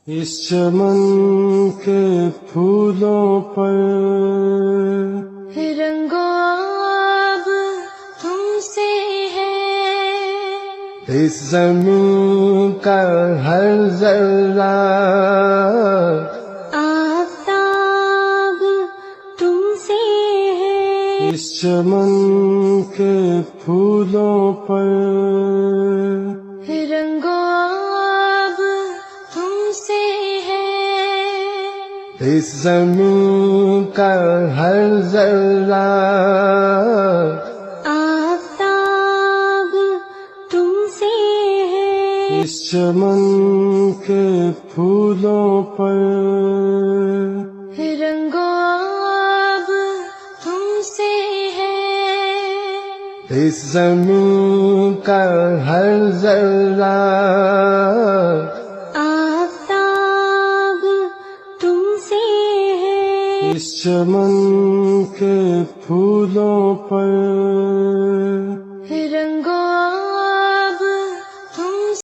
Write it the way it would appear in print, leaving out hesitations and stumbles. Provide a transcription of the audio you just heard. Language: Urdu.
اس چمن کے پھولوں پر رنگو آب تم سے ہے، اس زمین کا ہر ذرہ آفتاب تم سے ہے، اس چمن کے پھولوں پر رنگو آب تم سے ہے، اس زمین کا ہر ذرہ آفتاب تم سے ہے، اس چمن کے پھولوں پر رنگو آب تم سے ہے، اس زمین کا ہر ذرہ آفتاب تم سے ہے، اس چمن کے پھولوں پر